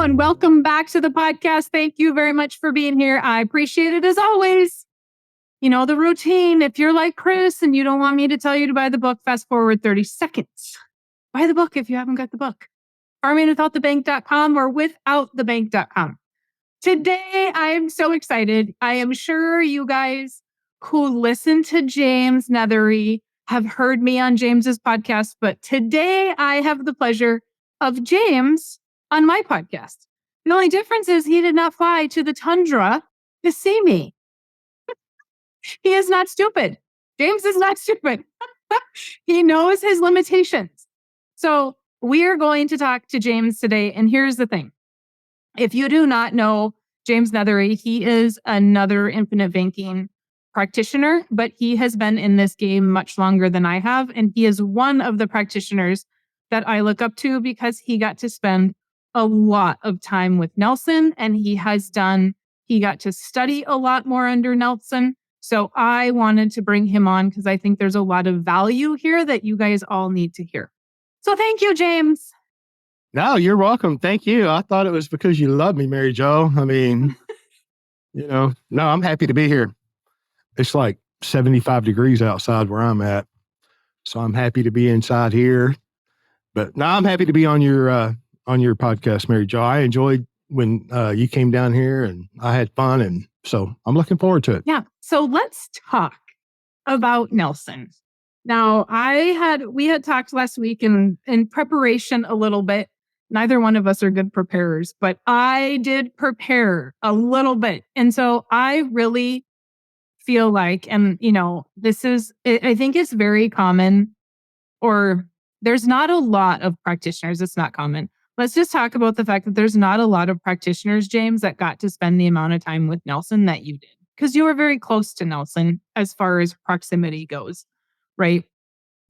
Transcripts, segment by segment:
and welcome back to the podcast. Thank you very much for being here. I appreciate it as always. You know the routine. If you're like Chris and you don't want me to tell you to buy the book, fast forward 30 seconds. Buy the book if you haven't got the book. IrmenWithoutTheBank.com or withoutthebank.com. Today, I am so excited. I am sure you guys who listen to James Neathery have heard me on James's podcast, but today I have the pleasure of James on my podcast. The only difference is he did not fly to the tundra to see me. He is not stupid. James is not stupid. He knows his limitations. So we are going to talk to James today. And here's the thing. If you do not know James Neathery, he is another infinite banking practitioner, but he has been in this game much longer than I have. And he is one of the practitioners that I look up to because he got to spend a lot of time with Nelson, and he got to study a lot more under Nelson. So I wanted to bring him on because I think there's a lot of value here that you guys all need to hear. So thank you, James. No, you're welcome. Thank you. I thought it was because you love me, Mary Jo. I mean, no, I'm happy to be here. It's like 75 degrees outside where I'm at. So I'm happy to be inside here. But no, I'm happy to be on your podcast, Mary Jo. I enjoyed when you came down here and I had fun. And so I'm looking forward to it. Yeah. So let's talk about Nelson. Now, we had talked last week in preparation a little bit. Neither one of us are good preparers, but I did prepare a little bit. And so I really feel like, and I think it's very common, or there's not a lot of practitioners. It's not common. Let's just talk about the fact that there's not a lot of practitioners, James, that got to spend the amount of time with Nelson that you did. Because you were very close to Nelson as far as proximity goes, right?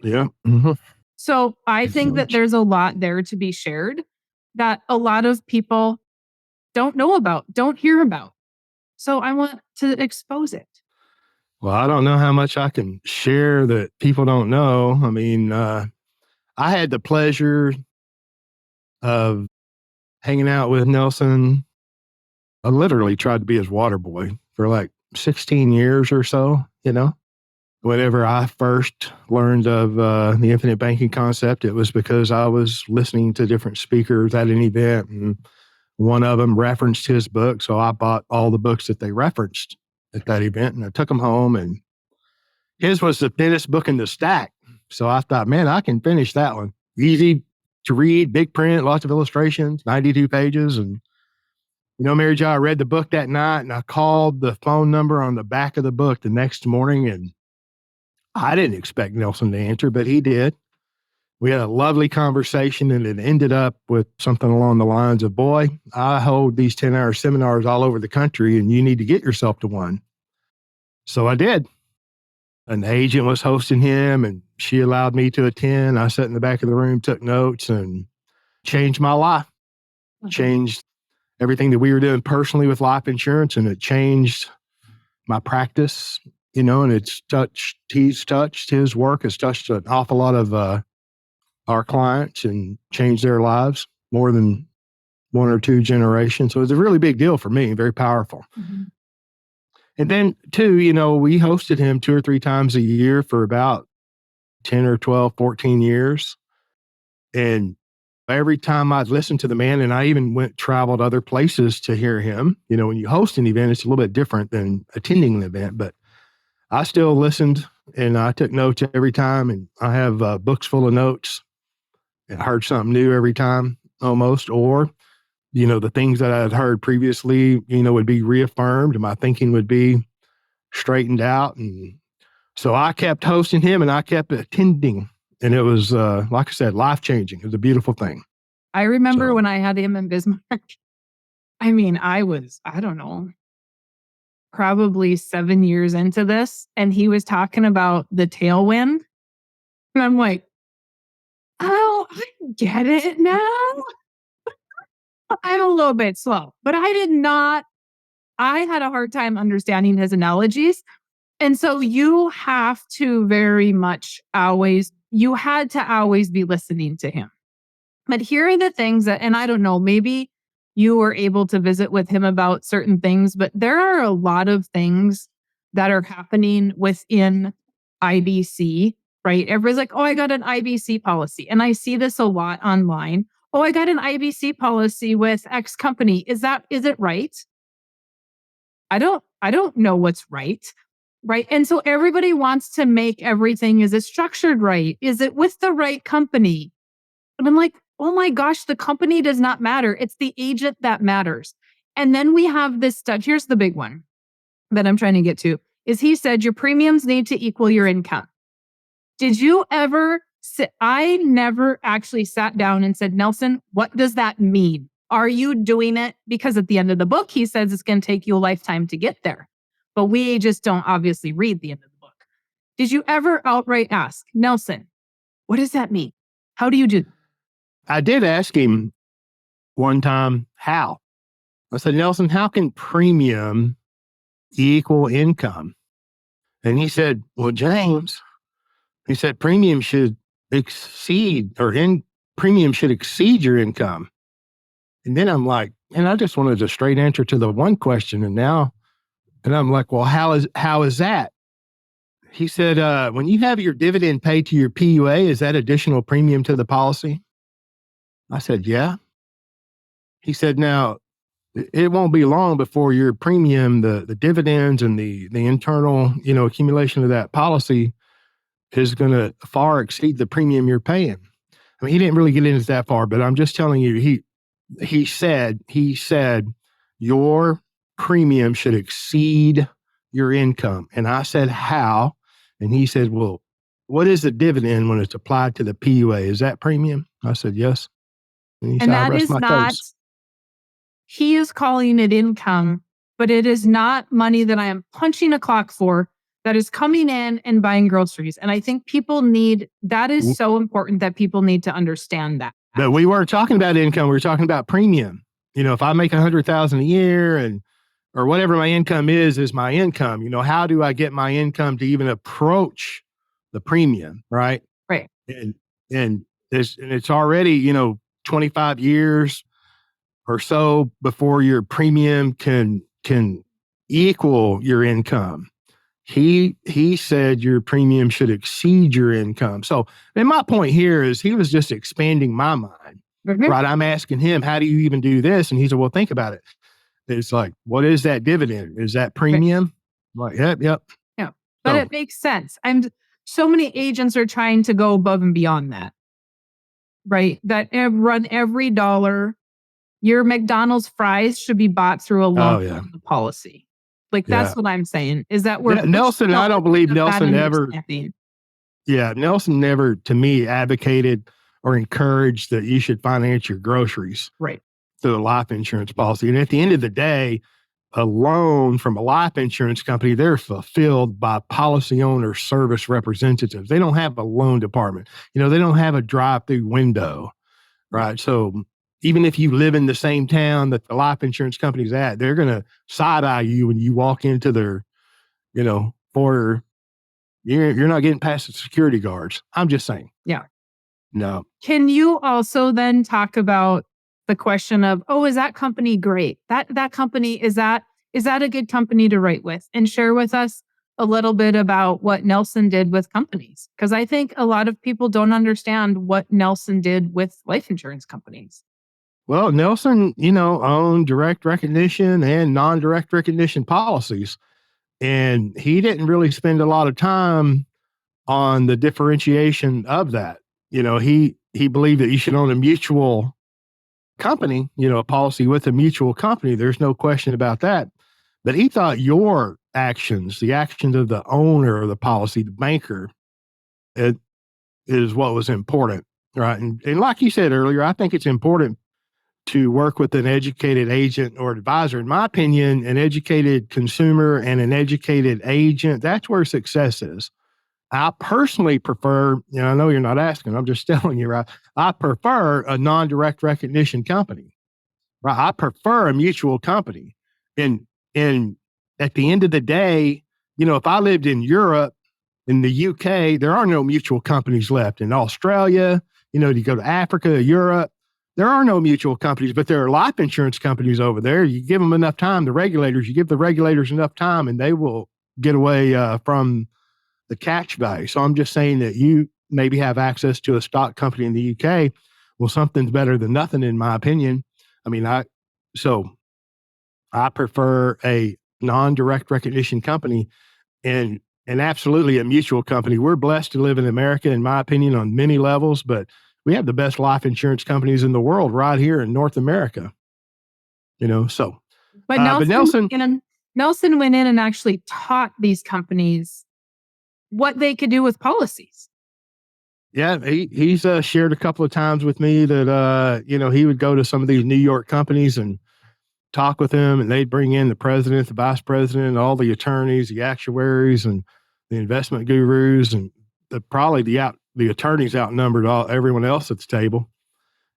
Yeah. Mm-hmm. So I think that there's a lot there to be shared that a lot of people don't know about, don't hear about. So I want to expose it. Well, I don't know how much I can share that people don't know. I mean, I had the pleasure of hanging out with Nelson. I literally tried to be his water boy for like 16 years or so, Whenever I first learned of the infinite banking concept, it was because I was listening to different speakers at an event, and one of them referenced his book. So I bought all the books that they referenced at that event, and I took them home, and his was the thinnest book in the stack. So I thought, man, I can finish that one. Easy to read, big print, lots of illustrations, 92 pages. And, Mary Jo, I read the book that night, and I called the phone number on the back of the book the next morning, and I didn't expect Nelson to answer, but he did. We had a lovely conversation, and it ended up with something along the lines of, boy, I hold these 10-hour seminars all over the country, and you need to get yourself to one. So I did. An agent was hosting him, and she allowed me to attend. I sat in the back of the room, took notes, and changed my life. Mm-hmm. Changed everything that we were doing personally with life insurance, and it changed my practice. And his work has touched an awful lot of our clients and changed their lives more than one or two generations. So it's a really big deal for me, very powerful. Mm-hmm. And then too, we hosted him 2 or 3 times a year for about 10 or 12, 14 years. And every time I'd listen to the man, and I even traveled other places to hear him. When you host an event, it's a little bit different than attending an event, but I still listened, and I took notes every time, and I have books full of notes. I heard something new every time almost, or, the things that I had heard previously, would be reaffirmed, and my thinking would be straightened out. And so I kept hosting him, and I kept attending, and it was, like I said, life-changing. It was a beautiful thing. I remember when I had him in Bismarck. I mean, I don't know, probably 7 years into this, and he was talking about the tailwind. And I'm like, oh, I get it now. I'm a little bit slow, but I had a hard time understanding his analogies. And so you have to you had to always be listening to him. But here are the things that, and I don't know, maybe you were able to visit with him about certain things, but there are a lot of things that are happening within IBC, right? Everybody's like, oh, I got an IBC policy. And I see this a lot online. Oh, I got an IBC policy with X company. Is it right? I don't know what's right. Right. And so everybody wants to make everything, is it structured right? Is it with the right company? And I'm like, oh my gosh, the company does not matter. It's the agent that matters. And then we have this stuff. Here's the big one that I'm trying to get to is he said your premiums need to equal your income. Did you ever sit? I never actually sat down and said, Nelson, what does that mean? Are you doing it? Because at the end of the book, he says it's going to take you a lifetime to get there. But we just don't obviously read the end of the book. Did you ever outright ask, Nelson, what does that mean? How do you do that? I did ask him one time, how? I said, Nelson, how can premium equal income? And he said, well, James, he said, premium should exceed your income. And then I'm like, and I just wanted a straight answer to the one question. And I'm like, well, how is that? He said, when you have your dividend paid to your PUA, is that additional premium to the policy? I said, yeah. He said, now, it won't be long before your premium, the dividends and the internal, accumulation of that policy is going to far exceed the premium you're paying. I mean, he didn't really get into that far, but I'm just telling you, he said your premium should exceed your income. And I said, how? And he said, well, what is the dividend when it's applied to the PUA? Is that premium? I said, yes. And said, that is not, he is calling it income, but it is not money that I am punching a clock for that is coming in and buying groceries. And I think that is so important that people need to understand that. But we weren't talking about income. We were talking about premium. If I make $100,000 a year or whatever my income is my income, how do I get my income to even approach the premium? Right. Right. And it's already, 25 years or so before your premium can equal your income. He said your premium should exceed your income. So, and my point here is he was just expanding my mind, right? I'm asking him, how do you even do this? And he said, well, think about it. It's like, what is that dividend? Is that premium? Right. Like, yep. Yeah. But it makes sense. So many agents are trying to go above and beyond that, right? That run every dollar. Your McDonald's fries should be bought through a long policy. Like, that's what I'm saying, is that we're... Nelson, I don't believe Nelson ever... Yeah, Nelson never, to me, advocated or encouraged that you should finance your groceries through a life insurance policy. And at the end of the day, a loan from a life insurance company, they're fulfilled by policy owner service representatives. They don't have a loan department. They don't have a drive-through window, right? So even if you live in the same town that the life insurance company's at, they're going to side-eye you when you walk into their, foyer. You're not getting past the security guards. I'm just saying. Yeah. No. Can you also then talk about the question of, is that company great? That company, is that a good company to write with? And share with us a little bit about what Nelson did with companies. Because I think a lot of people don't understand what Nelson did with life insurance companies. Well, Nelson, owned direct recognition and non-direct recognition policies. And he didn't really spend a lot of time on the differentiation of that. He believed that you should own a mutual company, a policy with a mutual company. There's no question about that. But he thought your actions, the actions of the owner of the policy, the banker, it is what was important, right? And like you said earlier, I think it's important to work with an educated agent or advisor. In my opinion, an educated consumer and an educated agent, that's where success is. I personally prefer, I know you're not asking, I'm just telling you, right? I prefer a non-direct recognition company, right? I prefer a mutual company. And at the end of the day, if I lived in Europe, in the UK, there are no mutual companies left. In Australia, you go to Africa, Europe, there are no mutual companies, but there are life insurance companies over there. You give them enough time, you give the regulators enough time, and they will get away from the catch value. So I'm just saying that you maybe have access to a stock company in the UK. Well, something's better than nothing, in my opinion. I mean, I prefer a non-direct recognition company and absolutely a mutual company. We're blessed to live in America, in my opinion, on many levels, but we have the best life insurance companies in the world right here in North America. So. But Nelson went in and actually taught these companies what they could do with policies. Yeah, he's shared a couple of times with me that, he would go to some of these New York companies and talk with them, and they'd bring in the president, the vice president, all the attorneys, the actuaries, and the investment gurus, and the attorneys outnumbered everyone else at the table,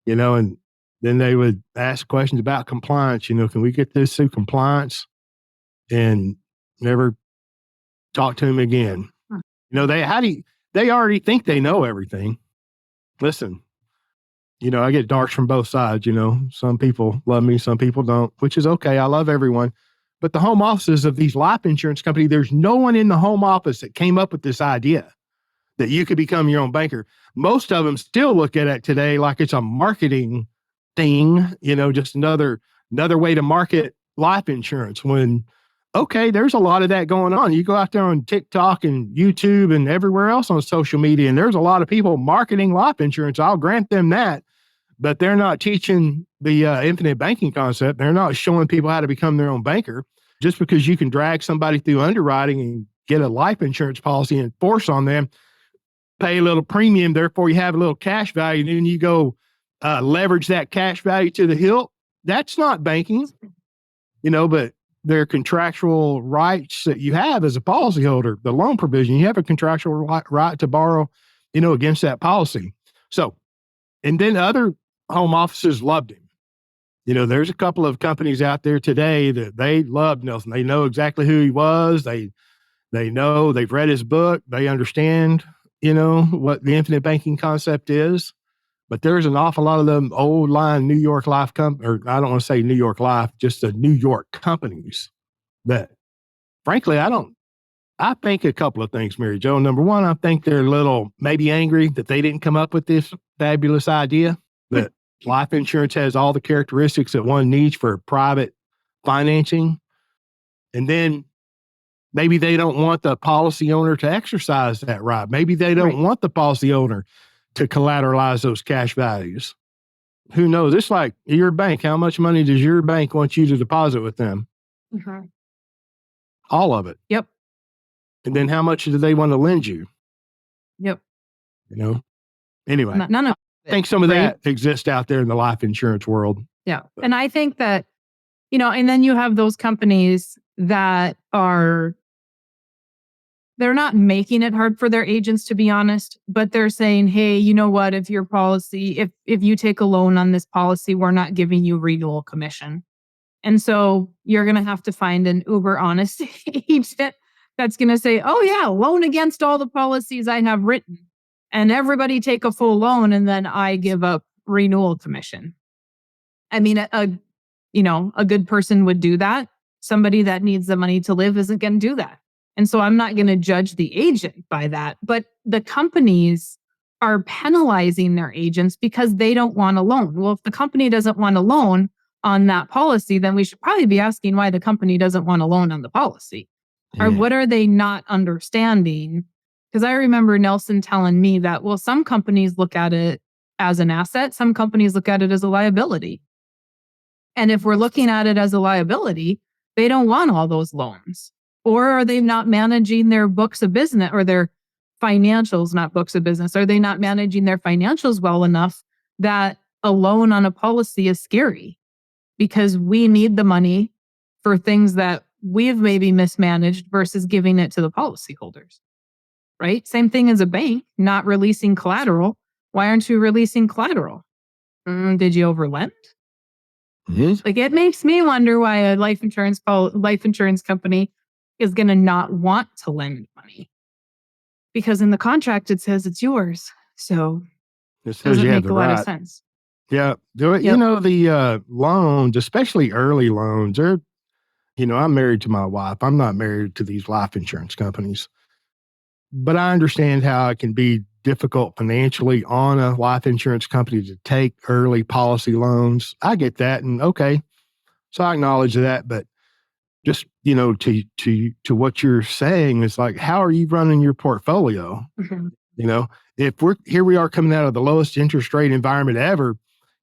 and then they would ask questions about compliance. Can we get this through compliance? And never talk to him again. They already think they know everything. Listen, I get darks from both sides. Some people love me, some people don't, which is okay. I love everyone. But the home offices of these life insurance companies, there's no one in the home office that came up with this idea that you could become your own banker. Most of them still look at it today like it's a marketing thing, just another way to market life insurance, when, okay, there's a lot of that going on. You go out there on TikTok and YouTube and everywhere else on social media, and there's a lot of people marketing life insurance. I'll grant them that, but they're not teaching the infinite banking concept. They're not showing people how to become their own banker. Just because you can drag somebody through underwriting and get a life insurance policy and force on them, pay a little premium, therefore you have a little cash value, and then you go leverage that cash value to the hilt. That's not banking, but there are contractual rights that you have as a policyholder. The loan provision, you have a contractual right to borrow, against that policy. So, and then other home offices loved him. There's a couple of companies out there today that they loved Nelson. They know exactly who he was. They know, they've read his book. They understand, what the infinite banking concept is. But there's an awful lot of them old line New York Life or I don't want to say New York Life, just the New York companies that, frankly, I think a couple of things, Mary Jo. Number one, I think they're a little maybe angry that they didn't come up with this fabulous idea that life insurance has all the characteristics that one needs for private financing. And then maybe they don't want the policy owner to exercise that right. Maybe they don't want the policy owner to collateralize those cash values. Who knows? It's like your bank. How much money does your bank want you to deposit with them? Mm-hmm. All of it. Yep. And then how much do they want to lend you? Yep. Anyway, none of I think some of that exists out there in the life insurance world. Yeah. But. And I think that, and then you have those companies that they're not making it hard for their agents, to be honest, but they're saying, hey, you know what, if your policy, if you take a loan on this policy, we're not giving you renewal commission. And so you're going to have to find an uber honest agent that's going to say, oh yeah, loan against all the policies I have written, and everybody take a full loan, and then I give up renewal commission. I mean, a good person would do that. Somebody that needs the money to live isn't going to do that. And so I'm not going to judge the agent by that. But the companies are penalizing their agents because they don't want a loan. Well, if the company doesn't want a loan on that policy, then we should probably be asking why the company doesn't want a loan on the policy. Yeah. Or what are they not understanding? Because I remember Nelson telling me that, well, some companies look at it as an asset. Some companies look at it as a liability. And if we're looking at it as a liability, they don't want all those loans. Or are they not managing their books of business or their financials, not books of business? Are they not managing their financials well enough that a loan on a policy is scary? Because we need the money for things that we've maybe mismanaged versus giving it to the policyholders, right? Same thing as a bank not releasing collateral. Why aren't you releasing collateral? Did you overlend? Mm-hmm. Like, it makes me wonder why a life insurance company is going to not want to lend money, because in the contract it says it's yours. So it doesn't make a lot of sense. Yeah. Yep. The loans, especially early loans, I'm married to my wife. I'm not married to these life insurance companies, but I understand how it can be difficult financially on a life insurance company to take early policy loans. I get that. And okay. So I acknowledge that, but just, to what you're saying is like, how are you running your portfolio? Mhm. You know, if we are coming out of the lowest interest rate environment ever,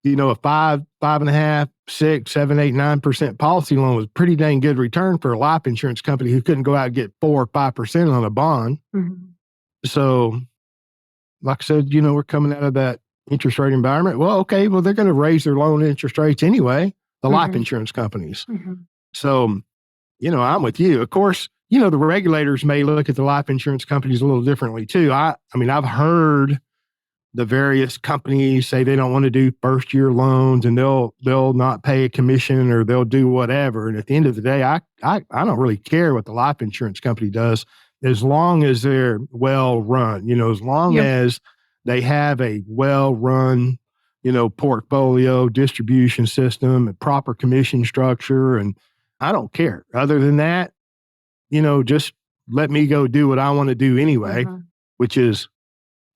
a 5.5, 6, 7, 8, 9% policy loan was a pretty dang good return for a life insurance company who couldn't go out and get 4 or 5% on a bond. Mhm. So, like I said, we're coming out of that interest rate environment. Well, okay, they're going to raise their loan interest rates anyway, the life Mhm. insurance companies. Mhm. So, I'm with you. Of course, the regulators may look at the life insurance companies a little differently too. I've heard the various companies say they don't want to do first year loans and they'll not pay a commission or they'll do whatever. And at the end of the day, I don't really care what the life insurance company does as long as they're well run, as long Yep. as they have a well run, portfolio distribution system and proper commission structure. And I don't care. Other than that, just let me go do what I want to do anyway, Mhm. which is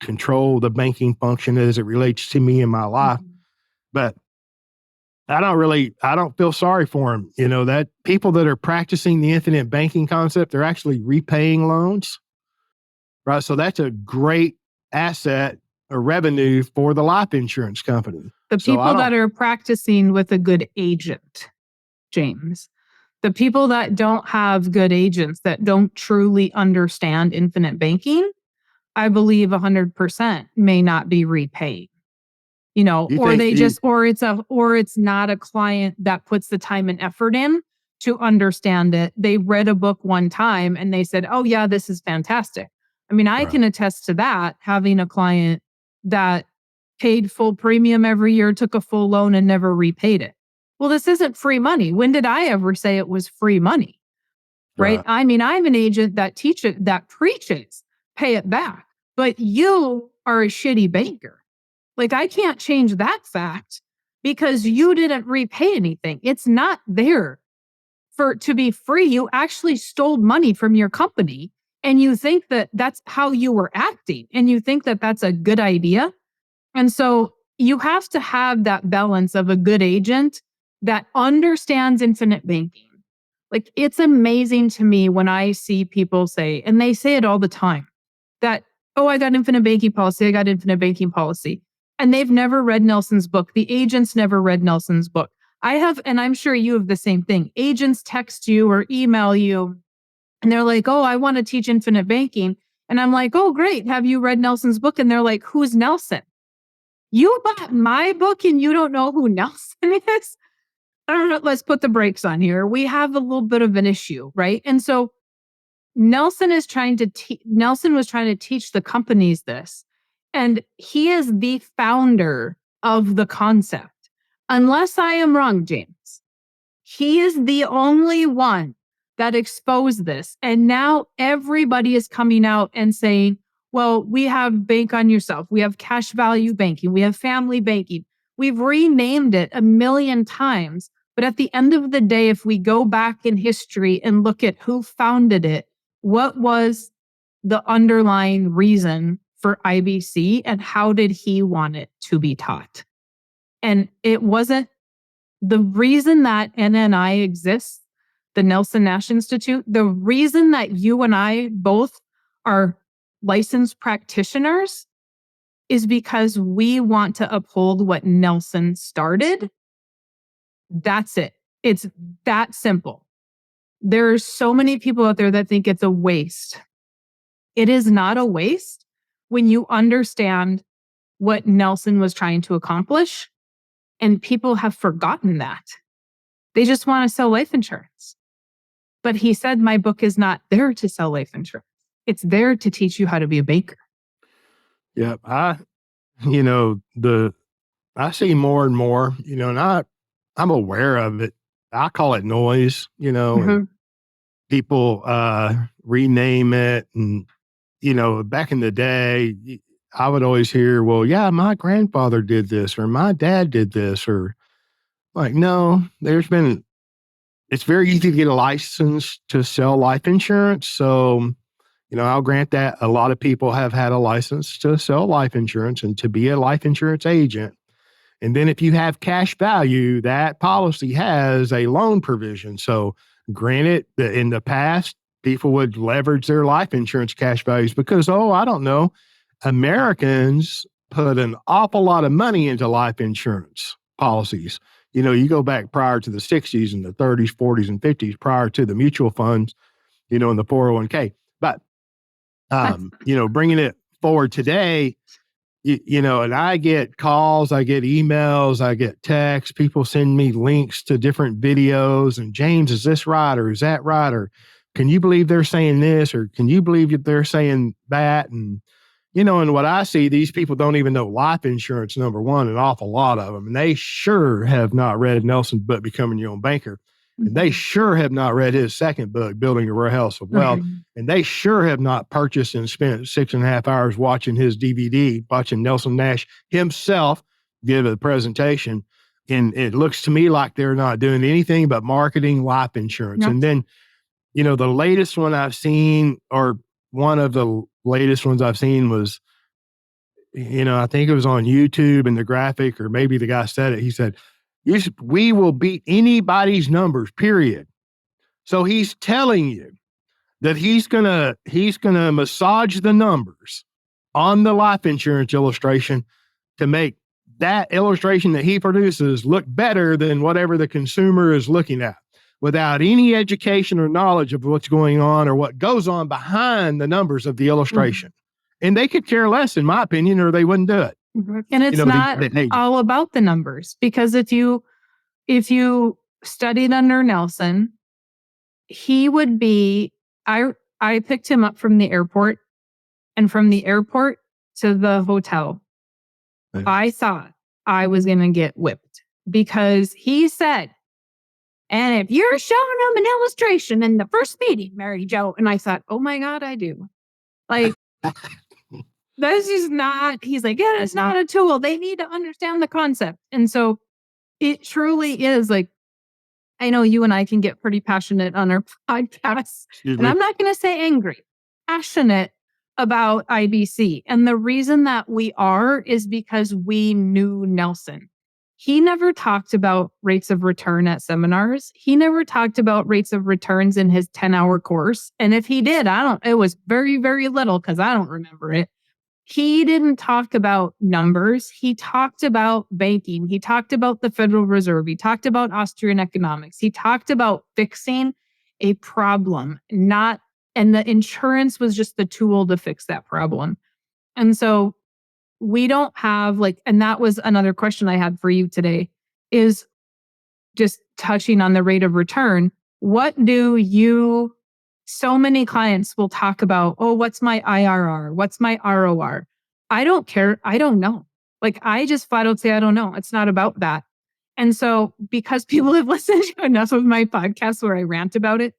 control the banking function as it relates to me in my life. Mhm. But I don't feel sorry for them. That people that are practicing the infinite banking concept, they're actually repaying loans, right? So that's a great asset or revenue for the life insurance company. The So I people that don't, are practicing with a good agent, James, the people that don't have good agents that don't truly understand infinite banking, I believe 100% may not be repaying. you Or think they you, just, or it's not a client that puts the time and effort in to understand it. They read a book one time and they said, oh, yeah, this is fantastic. I mean, I right, can attest to that, having a client that paid full premium every year, took a full loan, and never repaid it. Well, this isn't free money. When did I ever say it was free money? Right. right, I mean, I'm an agent that that preaches, pay it back, but you are a shitty banker. Like, I can't change that fact because you didn't repay anything. It's not there to be free. You actually stole money from your company and you think that that's how you were acting and you think that that's a good idea. And so you have to have that balance of a good agent that understands infinite banking. Like, it's amazing to me when I see people say, and they say it all the time, that, oh, I got infinite banking policy. I got infinite banking policy. And they've never read Nelson's book. The agents never read Nelson's book. I have, and I'm sure you have the same thing. Agents text you or email you and they're like, oh, I want to teach infinite banking. And I'm like, oh, great. Have you read Nelson's book? And they're like, who's Nelson? You bought my book and you don't know who Nelson is? I don't know. Let's put the brakes on here. We have a little bit of an issue, right? And so Nelson was trying to teach the companies this. And he is the founder of the concept. Unless I am wrong, James, he is the only one that exposed this. And now everybody is coming out and saying, well, we have bank on yourself. We have cash value banking. We have family banking. We've renamed it a million times. But at the end of the day, if we go back in history and look at who founded it, what was the underlying reason for IBC and how did he want it to be taught? And it wasn't the reason that NNI exists, the Nelson Nash Institute, the reason that you and I both are licensed practitioners is because we want to uphold what Nelson started. That's it. It's that simple. There's so many people out there that think it's a waste. It is not a waste when you understand what Nelson was trying to accomplish, and people have forgotten that. They just want to sell life insurance. But he said, my book is not there to sell life insurance. It's there to teach you how to be a banker. yeah. I see more and more, and I'm aware of it. I call it noise, and Mm-hmm. people rename it. And, back in the day, I would always hear, well, yeah, my grandfather did this or my dad did this, or like, no, it's very easy to get a license to sell life insurance. So, I'll grant that a lot of people have had a license to sell life insurance and to be a life insurance agent. And then if you have cash value, that policy has a loan provision. So granted that in the past, people would leverage their life insurance cash values because, I don't know, Americans put an awful lot of money into life insurance policies. You go back prior to the 60s and the 30s, 40s, and 50s, prior to the mutual funds, and the 401k. But, bringing it forward today, and I get calls, I get emails, I get texts, people send me links to different videos and, James, is this right? Or is that right? Or can you believe they're saying this? Or can you believe they're saying that? And, and what I see, these people don't even know life insurance, number one, an awful lot of them. And they sure have not read Nelson's book, Becoming Your Own Banker. And they sure have not read his second book, Building a Warehouse of Wealth. And they sure have not purchased and spent 6.5 hours watching his DVD, watching Nelson Nash himself give a presentation. And it looks to me like they're not doing anything but marketing life insurance. Yep. And then, the latest one I've seen, or one of the latest ones I've seen was, I think it was on YouTube and the graphic, or maybe the guy said it. He said, we will beat anybody's numbers, period. So he's telling you that he's gonna massage the numbers on the life insurance illustration to make that illustration that he produces look better than whatever the consumer is looking at, without any education or knowledge of what's going on or what goes on behind the numbers of the illustration. And they could care less, in my opinion, or they wouldn't do it. And it's not all about the numbers, because if you studied under Nelson, he would be, I picked him up from the airport, and from the airport to the hotel, I thought I was going to get whipped, because he said, and if you're showing them an illustration in the first meeting, Mary Jo, and I thought, oh my God, I do. Like, this is not, he's like, yeah, it's not a tool. They need to understand the concept. And so it truly is like, I know you and I can get pretty passionate on our podcasts, and I'm not going to say angry, passionate about IBC. And the reason that we are is because we knew Nelson. He never talked about rates of return at seminars. He never talked about rates of returns in his 10-hour course. And if he did, it was very, very little, because I don't remember it. He didn't talk about numbers. He talked about banking. He talked about the Federal Reserve. He talked about Austrian economics. He talked about fixing a problem, and the insurance was just the tool to fix that problem. And so we don't have and that was another question I had for you today, is just touching on the rate of return. So many clients will talk about, what's my IRR? What's my ROR? I don't care. I don't know. I just flat out say, I don't know. It's not about that. And so because people have listened to enough of my podcasts where I rant about it,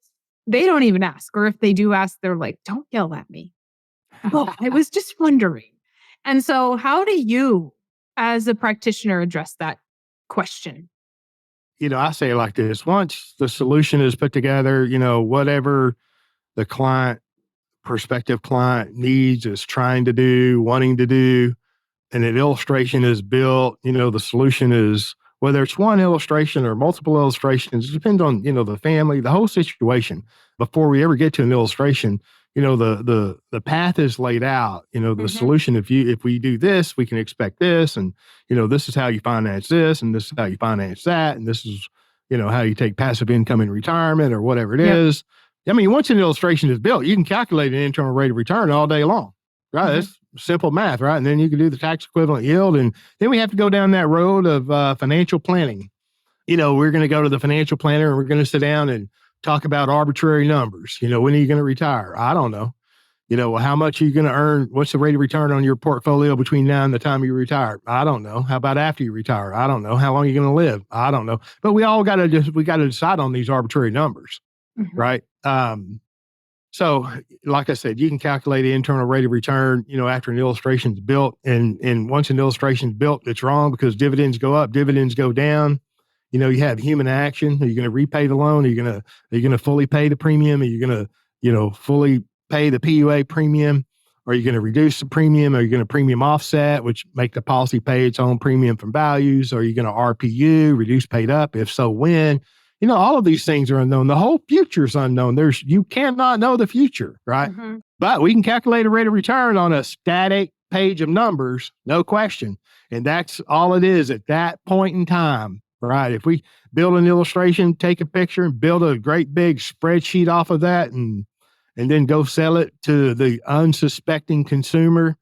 they don't even ask. Or if they do ask, they're like, don't yell at me. I was just wondering. And so how do you, as a practitioner, address that question? I say it like this. Once the solution is put together, whatever the prospective client needs, is trying to do, wanting to do, and an illustration is built, the solution is, whether it's one illustration or multiple illustrations, it depends on, the family, the whole situation. Before we ever get to an illustration, the path is laid out, the solution. If we do this, we can expect this. And, this is how you finance this, and this is how you finance that. And this is, how you take passive income in retirement or whatever it is. I mean, once an illustration is built, you can calculate an internal rate of return all day long, right? That's simple math, right? And then you can do the tax equivalent yield. And then we have to go down that road of financial planning. We're going to go to the financial planner, and we're going to sit down and talk about arbitrary numbers. When are you going to retire? I don't know. How much are you going to earn? What's the rate of return on your portfolio between now and the time you retire? I don't know. How about after you retire? I don't know. How long are you going to live? I don't know. But we got to decide on these arbitrary numbers, right? So, like I said, you can calculate the internal rate of return, after an illustration is built. And once an illustration is built, it's wrong because dividends go up, dividends go down. You have human action. Are you going to repay the loan? Are you going to fully pay the premium? Are you going to, fully pay the PUA premium? Are you going to reduce the premium? Are you going to premium offset, which make the policy pay its own premium from values? Are you going to RPU, reduce paid up? If so, when? All of these things are unknown. The whole future is unknown. You cannot know the future, right? Mm-hmm. But we can calculate a rate of return on a static page of numbers, no question. And that's all it is at that point in time, right? If we build an illustration, take a picture and build a great big spreadsheet off of that and then go sell it to the unsuspecting consumer,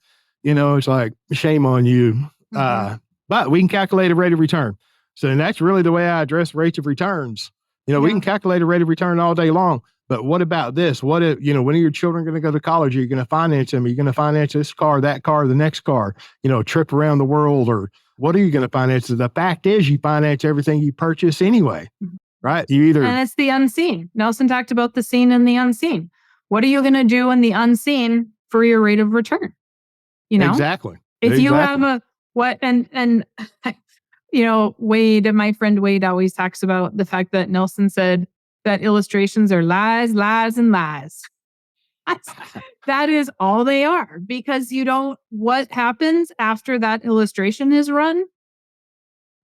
it's like, shame on you. Mm-hmm. But we can calculate a rate of return. So, and that's really the way I address rates of returns. We can calculate a rate of return all day long, but what about this? What if, when are your children going to go to college? Are you going to finance them? Are you going to finance this car, that car, the next car, trip around the world, or what are you going to finance? The fact is you finance everything you purchase anyway, right? And it's the unseen. Nelson talked about the seen and the unseen. What are you going to do in the unseen for your rate of return? Exactly. If you have Wade, my friend Wade always talks about the fact that Nelson said that illustrations are lies, lies, and lies. That is all they are, because what happens after that illustration is run?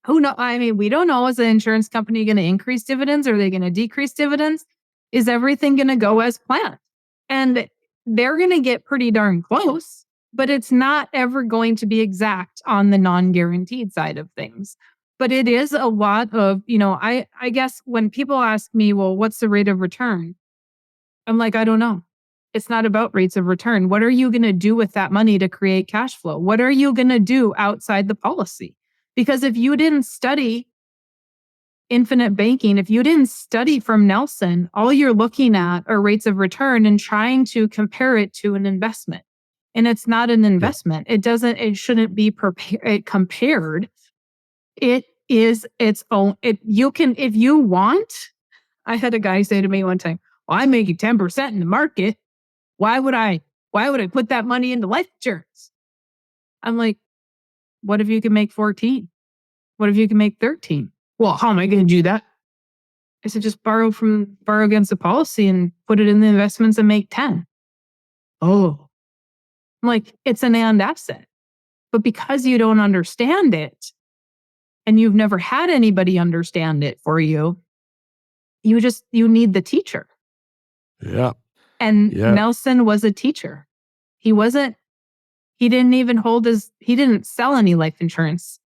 Who knows? I mean, we don't know. Is the insurance company going to increase dividends? Are they going to decrease dividends? Is everything going to go as planned? And they're going to get pretty darn close, but it's not ever going to be exact on the non-guaranteed side of things. But it is a lot of, I guess when people ask me, well, what's the rate of return? I'm like, I don't know. It's not about rates of return. What are you going to do with that money to create cash flow? What are you going to do outside the policy? Because if you didn't study infinite banking, if you didn't study from Nelson, all you're looking at are rates of return and trying to compare it to an investment. And it's not an investment. It shouldn't be compared. It is its own. If you want, I had a guy say to me one time, well, I'm making 10% in the market. Why would I put that money into life insurance? I'm like, what if you can make 14? What if you can make 13? Well, how am I going to do that? I said, just borrow against the policy and put it in the investments and make 10. Oh, I'm like, it's an and asset. But because you don't understand it and you've never had anybody understand it for you, you need the teacher. Yeah. And Nelson was a teacher. He didn't sell any life insurance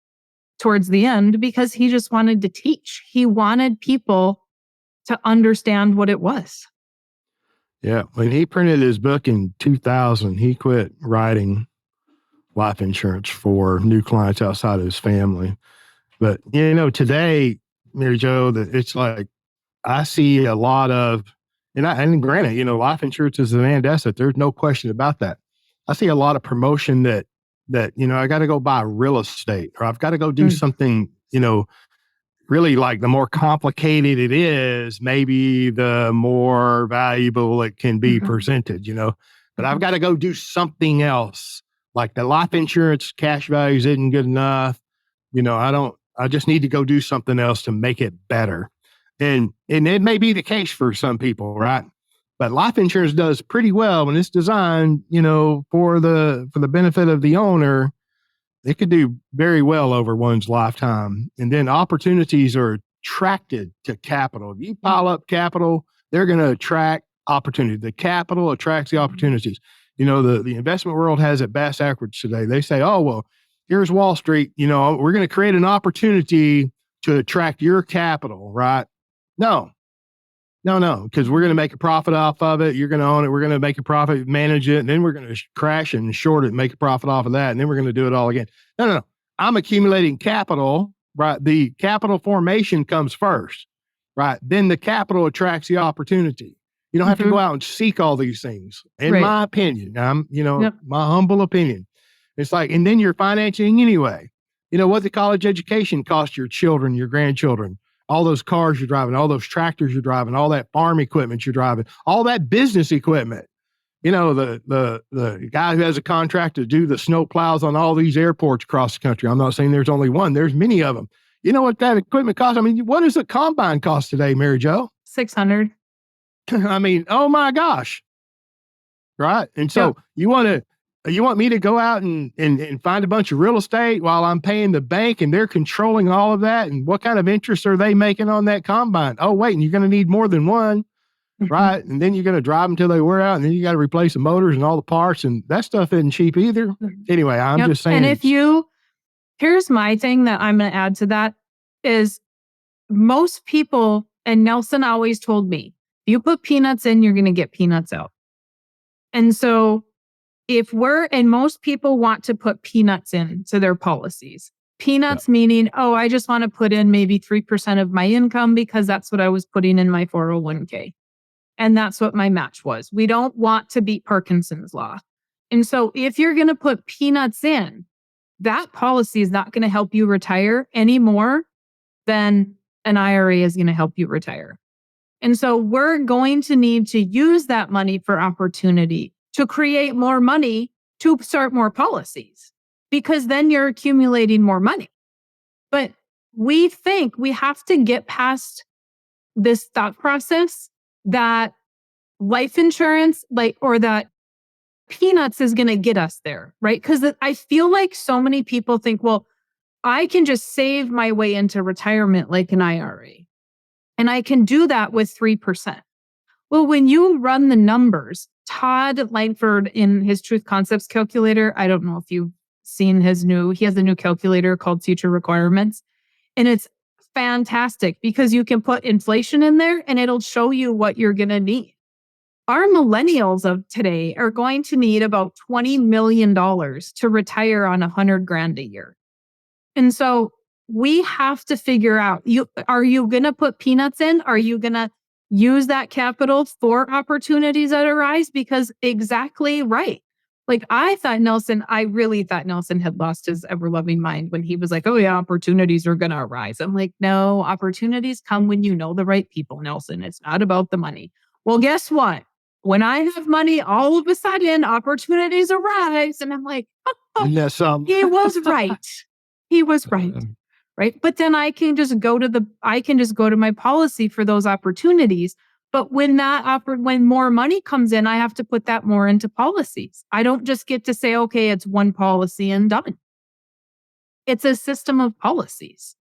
towards the end because he just wanted to teach. He wanted people to understand what it was. Yeah. When he printed his book in 2000, he quit writing life insurance for new clients outside of his family. But, today, Mary Jo, that it's like, I see a lot of, and granted, life insurance is an and asset. There's no question about that. I see a lot of promotion that, I got to go buy real estate, or I've got to go do something, really, like the more complicated it is, maybe the more valuable it can be presented, but I've got to go do something else. Like the life insurance cash values isn't good enough. I just need to go do something else to make it better. And it may be the case for some people, right? But life insurance does pretty well when it's designed, for the benefit of the owner. It could do very well over one's lifetime. And then opportunities are attracted to capital. If you pile up capital, they're going to attract opportunity. The capital attracts the opportunities. The investment world has it bass backwards today. They say, oh, well, here's Wall Street. We're going to create an opportunity to attract your capital, right? No, because we're going to make a profit off of it. You're going to own it. We're going to make a profit, manage it, and then we're going to crash and short it and make a profit off of that. And then we're going to do it all again. No. I'm accumulating capital, right? The capital formation comes first, right? Then the capital attracts the opportunity. You don't have to go out and seek all these things. In my opinion, my humble opinion, it's like, and then you're financing anyway. What the college education costs your children, your grandchildren. all those cars you're driving, all those tractors you're driving, all that farm equipment you're driving, all that business equipment. You know, the guy who has a contract to do the snow plows on all these airports across the country. I'm not saying there's only one. There's many of them. You know what that equipment costs? I mean, what does a combine cost today, Mary Jo? $600. I mean, oh my gosh. Right. And so you want me to go out and find a bunch of real estate while I'm paying the bank and they're controlling all of that? And what kind of interest are they making on that combine? Oh, wait, and you're going to need more than one. Right. And then you're going to drive them until they wear out. And then you got to replace the motors and all the parts. And that stuff isn't cheap either. Anyway, I'm just saying. And here's my thing that I'm going to add to that is most people, and Nelson always told me, if you put peanuts in, you're going to get peanuts out. And so and most people want to put peanuts into their policies. Peanuts meaning, I just want to put in maybe 3% of my income because that's what I was putting in my 401k. And that's what my match was. We don't want to beat Parkinson's law. And so if you're going to put peanuts in, that policy is not going to help you retire any more than an IRA is going to help you retire. And so we're going to need to use that money for opportunity to create more money to start more policies, because then you're accumulating more money. But we think we have to get past this thought process that life insurance, or that peanuts is going to get us there, right? Because I feel like so many people think, well, I can just save my way into retirement like an IRA. And I can do that with 3%. Well, when you run the numbers, Todd Langford in his Truth Concepts calculator, I don't know if you've seen he has a new calculator called Future Requirements. And it's fantastic because you can put inflation in there and it'll show you what you're going to need. Our millennials of today are going to need about $20 million to retire on $100,000 a year. And so we have to figure out, are you going to put peanuts in? Are you going to use that capital for opportunities that arise? Because exactly right. Like I really thought Nelson had lost his ever-loving mind when he was like, oh yeah, opportunities are going to arise. I'm like, no, opportunities come when you know the right people, Nelson. It's not about the money. Well, guess what? When I have money, all of a sudden opportunities arise. And I'm like, he was right. He was right. Right. But then I can just go to my policy for those opportunities. But when more money comes in, I have to put that more into policies. I don't just get to say, okay, it's one policy and done. It's a system of policies.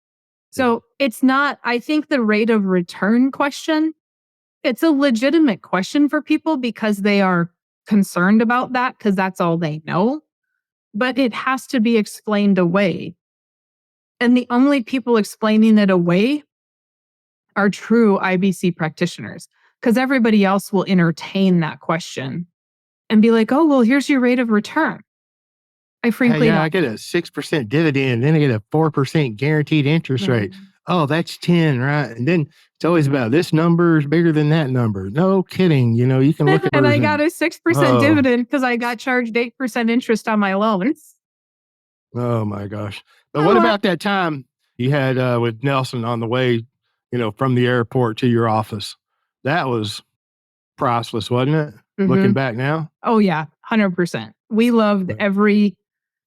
So it's not, I think the rate of return question, it's a legitimate question for people because they are concerned about that because that's all they know. But it has to be explained away. And the only people explaining it away are true IBC practitioners, because everybody else will entertain that question and be like, oh, well, here's your rate of return. I get a 6% dividend, then I get a 4% guaranteed interest rate. Oh, that's 10, right? And then it's always about this number is bigger than that number. No kidding. You can look at and I got a 6% dividend because I got charged 8% interest on my loans. Oh my gosh. But what about that time you had with Nelson on the way, from the airport to your office? That was priceless, wasn't it? Mm-hmm. Looking back now? Oh yeah, 100%. We loved every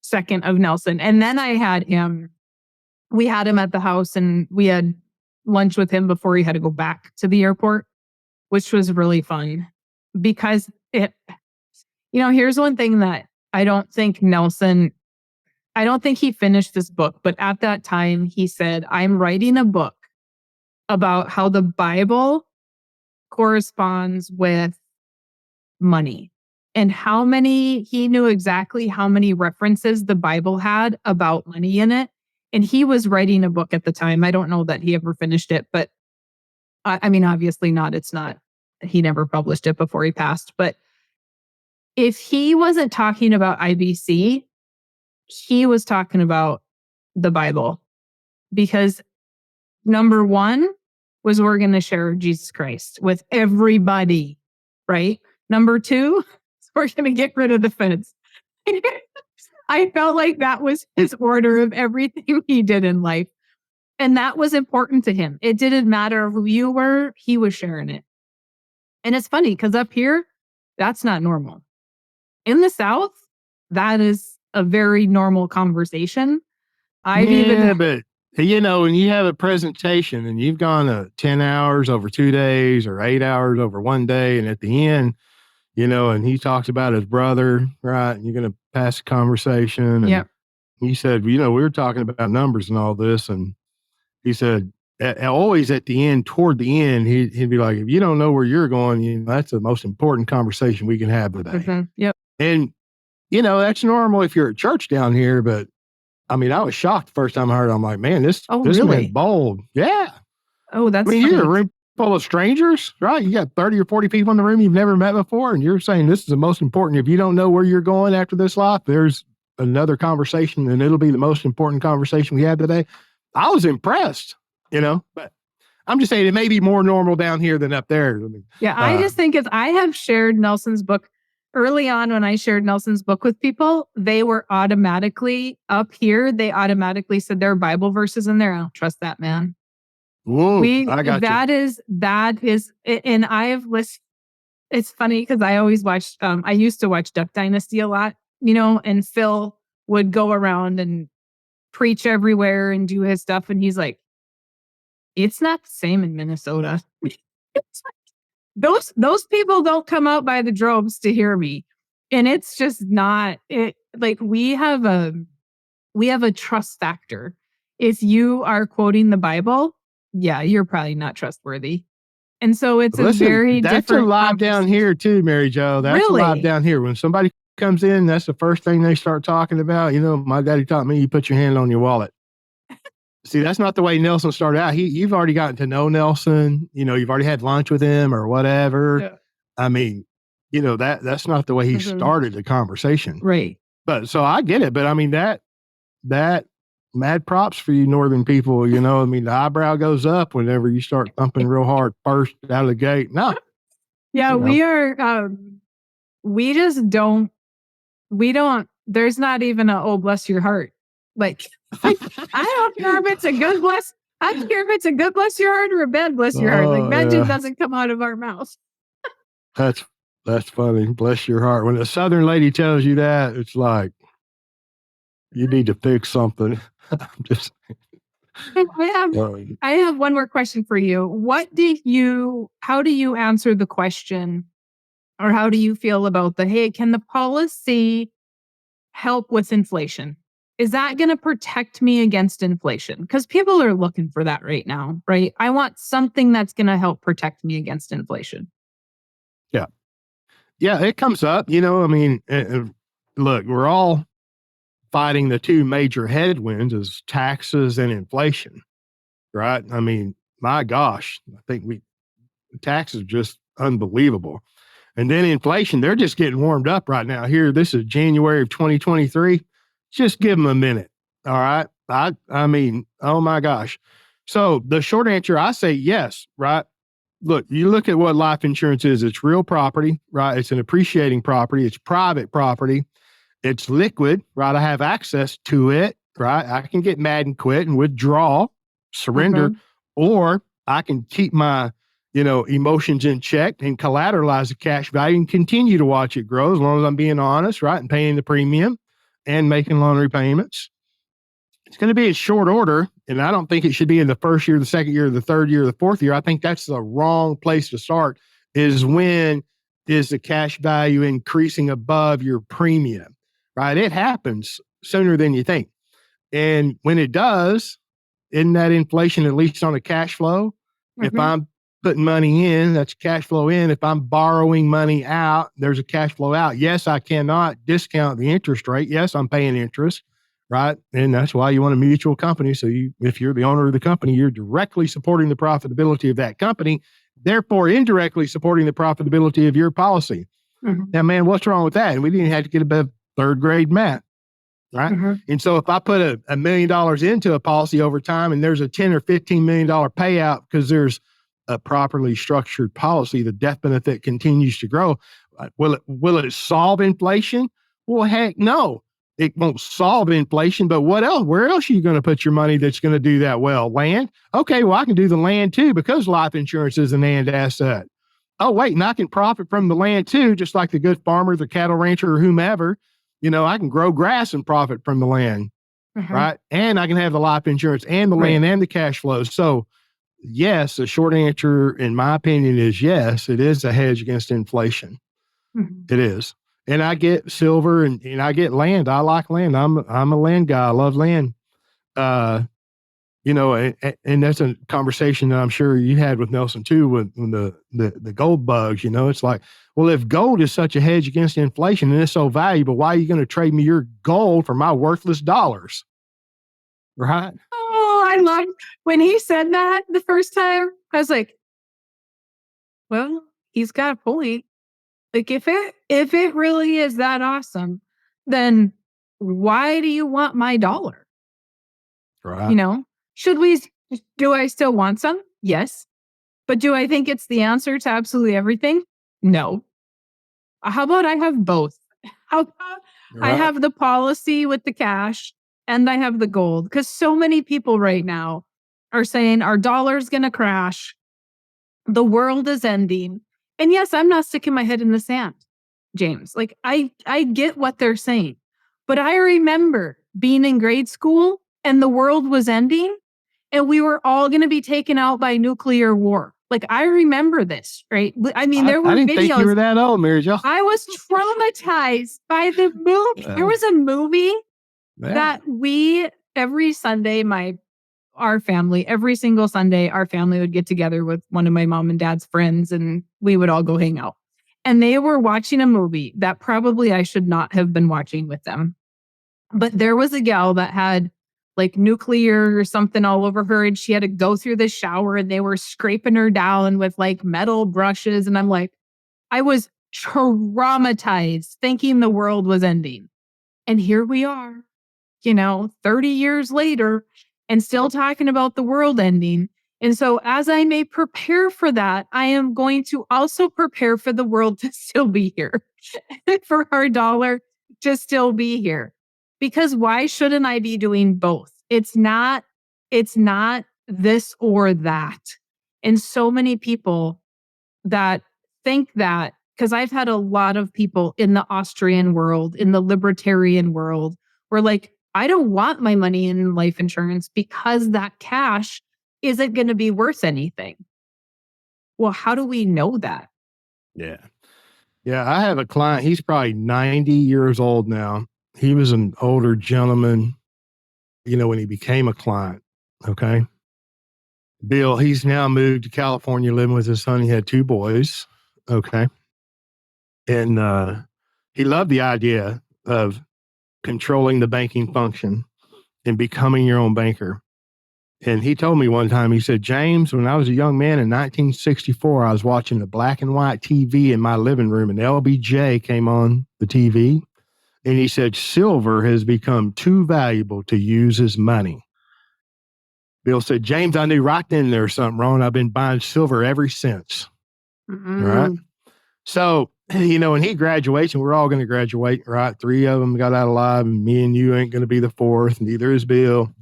second of Nelson. And then we had him at the house and we had lunch with him before he had to go back to the airport, which was really fun because here's one thing that I don't think he finished this book, but at that time he said, I'm writing a book about how the Bible corresponds with money and he knew exactly how many references the Bible had about money in it. And he was writing a book at the time. I don't know that he ever finished it, but obviously not. He never published it before he passed. But if he wasn't talking about IBC, he was talking about the Bible, because number one was we're going to share Jesus Christ with everybody, right? Number two, we're going to get rid of the fence. I felt like that was his order of everything he did in life. And that was important to him. It didn't matter who you were, he was sharing it. And it's funny because up here, that's not normal. In the South, that is a very normal conversation. But when you have a presentation and you've gone 10 hours over 2 days or 8 hours over 1 day, and at the end, and he talks about his brother, right? And you're going to pass the conversation. And he said, we were talking about numbers and all this. And he said, always at the end, toward the end, he'd be like, if you don't know where you're going, that's the most important conversation we can have today. Mm-hmm. Yep. And, that's normal if you're at church down here. But I mean, I was shocked the first time I heard it. I'm like, man, this really? man's bold. Yeah. Oh, that's funny. You're in a room full of strangers, right? You got 30 or 40 people in the room you've never met before. And you're saying this is the most important. If you don't know where you're going after this life, there's another conversation and it'll be the most important conversation we have today. I was impressed, but I'm just saying it may be more normal down here than up there. I just think I have shared Nelson's book early on. When I shared Nelson's book with people, they were automatically up here. They automatically said there are Bible verses in there. I don't trust that, man. Whoa, I got that is, and I have listened. It's funny because I always watched, I used to watch Duck Dynasty a lot, and Phil would go around and preach everywhere and do his stuff. And he's like, it's not the same in Minnesota. It's like, those people don't come out by the droves to hear me. And it's just not it. Like we have a trust factor. If you are quoting the Bible, you're probably not trustworthy. And so it's that's a lot down here too, Mary Jo. That's really? A lot down here. When somebody comes in, that's the first thing they start talking about. My daddy taught me, you put your hand on your wallet. See, that's not the way Nelson started out. You've already gotten to know Nelson. You've already had lunch with him or whatever. Yeah. I mean, that's not the way he started the conversation. Right. But so I get it. But I mean, that mad props for you northern people. I mean, the eyebrow goes up whenever you start thumping real hard first out of the gate. No. Yeah, we are, we just don't, there's not even a, oh, bless your heart. Like, I don't care if it's a good bless. I don't care if it's a good bless your heart or a bad bless your heart. Like that just doesn't come out of our mouths. That's funny. Bless your heart. When a Southern lady tells you that, it's like, you need to fix something. I have one more question for you. How do you answer the question, or how do you feel about can the policy help with inflation? Is that going to protect me against inflation? Because people are looking for that right now, right? I want something that's going to help protect me against inflation. Yeah. Yeah, it comes up, I mean, look, we're all fighting the two major headwinds is taxes and inflation, right? I mean, my gosh, I think taxes are just unbelievable. And then inflation, they're just getting warmed up right now. Here, this is January of 2023. Just give them a minute. All right. I mean, oh my gosh. So the short answer, I say yes, right? Look, you look at what life insurance is. It's real property, right? It's an appreciating property. It's private property. It's liquid, right? I have access to it, right? I can get mad and quit and withdraw, surrender, or I can keep my, emotions in check and collateralize the cash value and continue to watch it grow as long as I'm being honest, right? And paying the premium and making loan repayments. It's going to be in short order. And I don't think it should be in the first year, the second year, the third year, the fourth year. I think that's the wrong place to start, is when is the cash value increasing above your premium, right? It happens sooner than you think. And when it does, isn't that inflation, at least on a cash flow? If I'm putting money in, that's cash flow in. If I'm borrowing money out, there's a cash flow out. Yes, I cannot discount the interest rate. Yes, I'm paying interest, right? And that's why you want a mutual company. So if you're the owner of the company, you're directly supporting the profitability of that company, therefore indirectly supporting the profitability of your policy. Now, man, what's wrong with that? And we didn't have to get above third grade math, right? And so if I put $1 million into a policy over time and there's a $10 or $15 million payout because there's a properly structured policy, the death benefit continues to grow. Will it solve inflation? Well, heck no. It won't solve inflation, but what else? Where else are you going to put your money that's going to do that well? Land? Okay, well, I can do the land too because life insurance is an and asset. Oh, wait, and I can profit from the land too, just like the good farmer, the cattle rancher, or whomever. I can grow grass and profit from the land, right? And I can have the life insurance and the land and the cash flows. So, yes, the short answer, in my opinion, is yes, it is a hedge against inflation. It is. And I get silver and I get land. I like land. I'm a land guy. I love land. And that's a conversation that I'm sure you had with Nelson too, when the gold bugs, it's like, well, if gold is such a hedge against inflation and it's so valuable, why are you going to trade me your gold for my worthless dollars? Right. Oh, I love when he said that the first time. I was like, well, he's got a point. Like if it really is that awesome, then why do you want my dollar? Right. Do I still want some? Yes. But do I think it's the answer to absolutely everything? No. How about I have both? How about I have the policy with the cash and I have the gold? Because so many people right now are saying our dollar's going to crash. The world is ending. And yes, I'm not sticking my head in the sand, James. Like I get what they're saying. But I remember being in grade school and the world was ending and we were all going to be taken out by nuclear war. Like I remember this, right? I mean, there were I didn't videos. think you were that old, Mary Jo. I was traumatized by the movie. There was a movie that every Sunday, our family, every single Sunday, our family would get together with one of my mom and dad's friends and we would all go hang out. And they were watching a movie that probably I should not have been watching with them. But there was a gal that had like nuclear or something all over her and she had to go through the shower and they were scraping her down with like metal brushes. And I'm like, I was traumatized thinking the world was ending. And here we are, 30 years later and still talking about the world ending. And so as I may prepare for that, I am going to also prepare for the world to still be here, for our dollar to still be here. Because why shouldn't I be doing both? It's not this or that. And so many people that think that, because I've had a lot of people in the Austrian world, in the libertarian world, were like, I don't want my money in life insurance because that cash isn't going to be worth anything. Well, how do we know that? Yeah. Yeah. I have a client. He's probably 90 years old now. He was an older gentleman, when he became a client. Okay. Bill, he's now moved to California living with his son. He had 2 boys. Okay. And he loved the idea of controlling the banking function and becoming your own banker. And he told me one time, he said, James, when I was a young man in 1964, I was watching the black and white TV in my living room and LBJ came on the TV. And he said, silver has become too valuable to use as money. Bill said, James, I knew right then there was something wrong. I've been buying silver ever since. Mm-hmm. All right. So, when he graduates, and we're all going to graduate, right? 3 of them got out alive, and me and you ain't going to be the 4th, neither is Bill.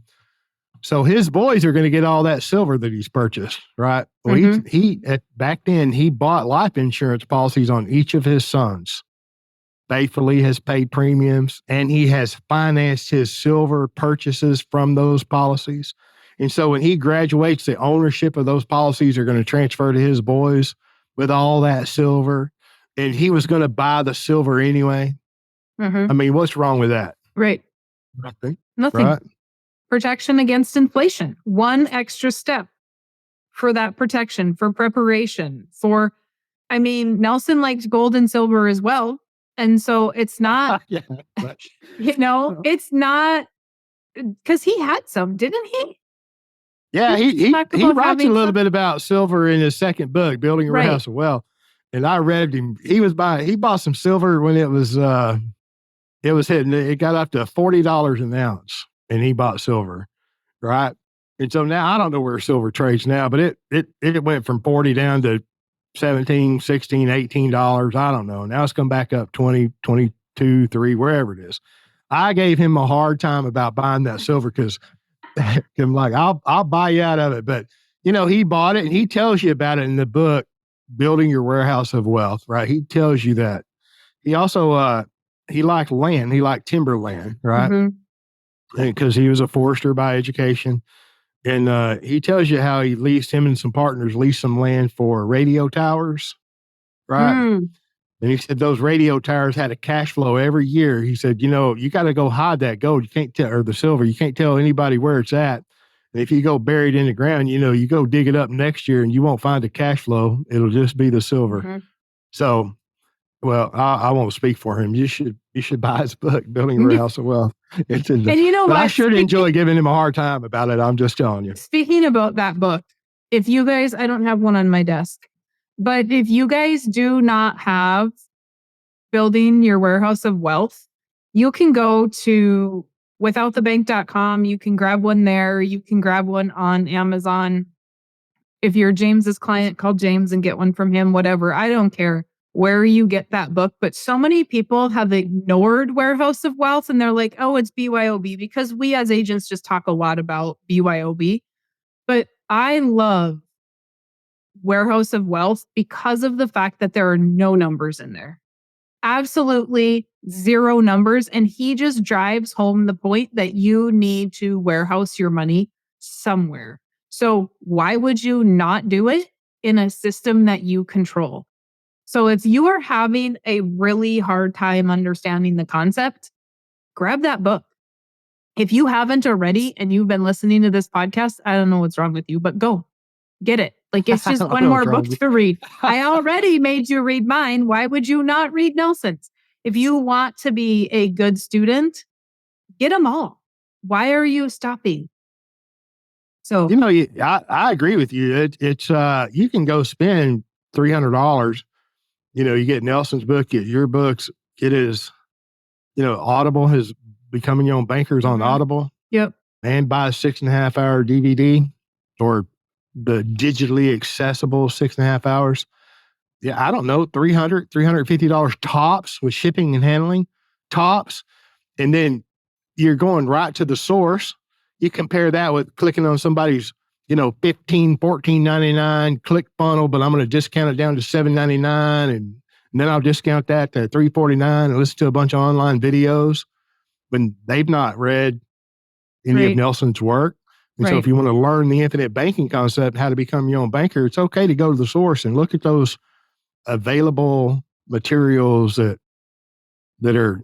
So his boys are going to get all that silver that he's purchased, right? Well, back then, he bought life insurance policies on each of his sons. Faithfully has paid premiums, and he has financed his silver purchases from those policies. And so when he graduates, the ownership of those policies are going to transfer to his boys with all that silver. And he was going to buy the silver anyway. I mean, what's wrong with that? Right. Nothing. Nothing. Right? Protection against inflation. One extra step for that protection, for preparation, Nelson likes gold and silver as well. And so it's not, it's not, because he had some, didn't he? Yeah, he writes a little bit about silver in his second book, Building a Warehouse of Wealth. And I read him. He bought some silver when it was hitting. It got up to $40 an ounce, and he bought silver, right? And so now I don't know where silver trades now, but it went from 40 down to $17, $16, $18. I don't know. Now it's come back up 20, 22, 3, wherever it is. I gave him a hard time about buying that silver because I'm like, I'll buy you out of it. But he bought it and he tells you about it in the book, Building Your Warehouse of Wealth, right? He tells you that. He also he liked land, he liked timberland, right? Because he was a forester by education. And he tells you how him and some partners leased some land for radio towers, right? And he said those radio towers had a cash flow every year. He said, you got to go hide that gold. You can't tell, or the silver. You can't tell anybody where it's at. And if you go bury it in the ground, you go dig it up next year and you won't find the cash flow. It'll just be the silver. So, well, I won't speak for him. You should buy his book, Building Your House of Wealth. It's in and but I should enjoy giving him a hard time about it. I'm just telling you. Speaking about that book, if you guys, I don't have one on my desk, but if you guys do not have Building Your Warehouse of Wealth, you can go to withoutthebank.com. You can grab one there. You can grab one on Amazon. If you're James's client, call James and get one from him, whatever. I don't care where you get that book. But so many people have ignored Warehouse of Wealth and they're like, oh, it's BYOB, because we as agents just talk a lot about BYOB. But I love Warehouse of Wealth because of the fact that there are no numbers in there. Absolutely zero numbers. And he just drives home the point that you need to warehouse your money somewhere. So why would you not do it in a system that you control? So if you are having a really hard time understanding the concept, grab that book. If you haven't already and you've been listening to this podcast, I don't know what's wrong with you, but go get it. Like, it's just one more book to read. I already made you read mine. Why would you not read Nelson's? If you want to be a good student, get them all. Why are you stopping? So, I agree with you. It's you can go spend $300. You get Nelson's book, get your books, get his, Audible, his Becoming Your Own Bankers on Audible. Yep. And buy a 6.5 hour DVD or the digitally accessible 6.5 hours. Yeah, I don't know, $350 tops with shipping and handling, tops. And then you're going right to the source. You compare that with clicking on somebody's, $15, $14.99 click funnel, but I'm going to discount it down to $7.99, and then I'll discount that to $3.49 and listen to a bunch of online videos when they've not read any of Nelson's work. And so if you want to learn the infinite banking concept, how to become your own banker, it's okay to go to the source and look at those available materials that are,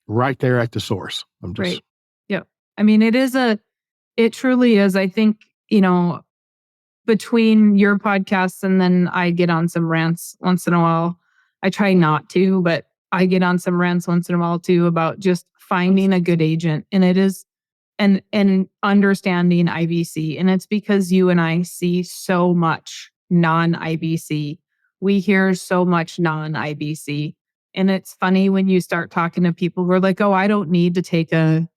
right there at the source. I'm just Yep. I mean, it truly is. I think, between your podcasts and then I get on some rants once in a while. I try not to, but I get on some rants once in a while too about just finding a good agent. And it is and understanding IBC. And it's because you and I see so much non-IBC. We hear so much non-IBC. And it's funny when you start talking to people who are like, oh, I don't need to take an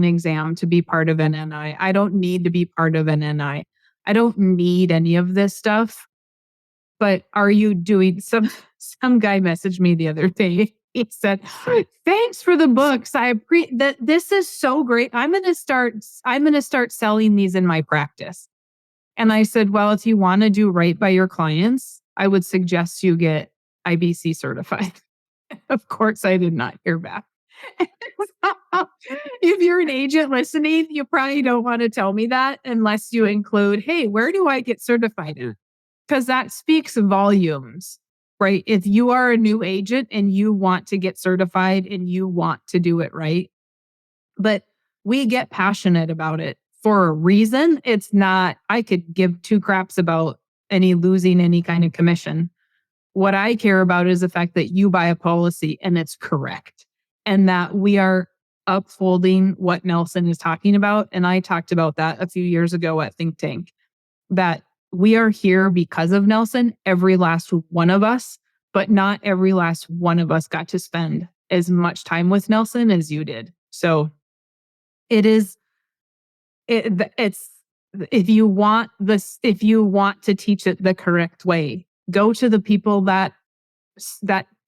exam to be part of NNI. I don't need to be part of NNI. I don't need any of this stuff. But are you doing some guy messaged me the other day. He said, thanks for the books. This is so great. I'm going to start selling these in my practice. And I said, well, if you want to do right by your clients, I would suggest you get IBC certified. Of course, I did not hear back. If you're an agent listening, you probably don't want to tell me that unless you include, hey, where do I get certified? Because that speaks volumes, right? If you are a new agent and you want to get certified and you want to do it right, but we get passionate about it for a reason. It's not, I could give two craps about losing any kind of commission. What I care about is the fact that you buy a policy and it's correct and that we are upholding what Nelson is talking about. And I talked about that a few years ago at Think Tank, that we are here because of Nelson, every last one of us, but not every last one of us got to spend as much time with Nelson as you did. So it's if you want to teach it the correct way, go to the people that